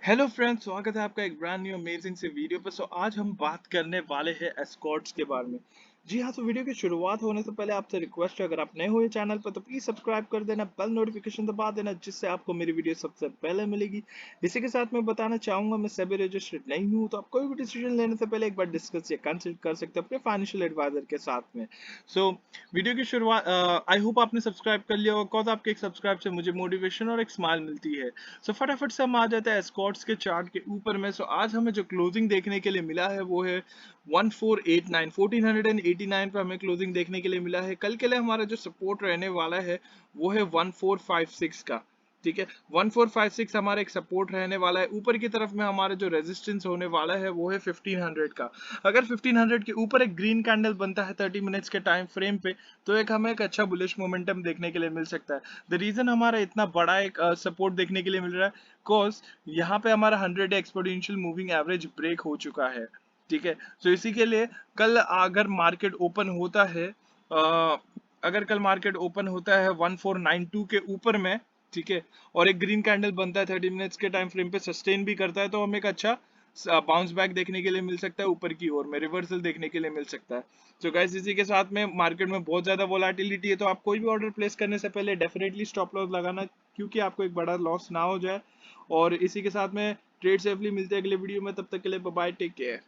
Hello friends, स्वागत है आपका एक ब्रांड न्यू अमेजिंग से वीडियो पर। आज हम बात करने वाले हैं एस्कॉर्ट्स के बारे में। जी हाँ, तो वीडियो की शुरुआत होने से पहले आपसे रिक्वेस्ट है, अगर आप नए हो ये चैनल पर तो प्लीज सब्सक्राइब कर देना, बेल नोटिफिकेशन दबा देना, जिससे आपको मेरी वीडियो सबसे पहले मिलेगी। इसी के साथ मैं बताना चाहूंगा, मैं सेबी रजिस्टर्ड नहीं हूँ, तो आप कोई भी डिसीजन लेने से पहले एक बार डिस्कस या कंसल्ट कर सकते हैं अपने फाइनेंशियल एडवाइजर के साथ में। वीडियो की शुरुआत, आई होप आपने सब्सक्राइब कर लिया होगा, बिकॉज आपके एक सब्सक्राइब से मुझे मोटिवेशन और एक स्माइल मिलती है। फटाफट से हम आ जाते हैं एस्कॉर्ट्स के चार्ट के ऊपर में। आज हमें जो क्लोजिंग देखने के लिए मिला है वो है 1489 1489 पे हमें क्लोजिंग देखने के लिए मिला है। कल के लिए हमारा जो सपोर्ट रहने वाला है वो है 1456 का। ठीक है, 1456 हमारा एक सपोर्ट रहने वाला है। ऊपर की तरफ में हमारा जो रेजिस्टेंस होने वाला है वो है 1500 का। अगर 1500 के ऊपर एक ग्रीन कैंडल बनता है 30 मिनट्स के टाइम फ्रेम पे, तो एक हमें एक अच्छा बुलिश मोमेंटम देखने के लिए मिल सकता है। द रीजन हमारा इतना बड़ा एक सपोर्ट देखने के लिए मिल रहा है, बिकॉज यहाँ पे हमारा 100 एक्सपोनेंशियल मूविंग एवरेज ब्रेक हो चुका है। ठीक है, इसी के लिए कल अगर मार्केट ओपन होता है, अगर कल मार्केट ओपन होता है 1492 के ऊपर में, ठीक है, और एक ग्रीन कैंडल बनता है 30 मिनट्स के टाइम फ्रेम पे, सस्टेन भी करता है, तो हमें एक अच्छा बाउंस बैक देखने के लिए मिल सकता है, ऊपर की ओर में रिवर्सल देखने के लिए मिल सकता है। तो गाइस, इसी के साथ में मार्केट में बहुत ज्यादा वोलाटिलिटी है, तो आप कोई भी ऑर्डर प्लेस करने से पहले डेफिनेटली स्टॉप लॉस लगाना, क्योंकि आपको एक बड़ा लॉस ना हो जाए। और इसी के साथ में ट्रेड सेफली मिलते हैं अगले वीडियो में, तब तक के लिए बाय बाय, टेक केयर।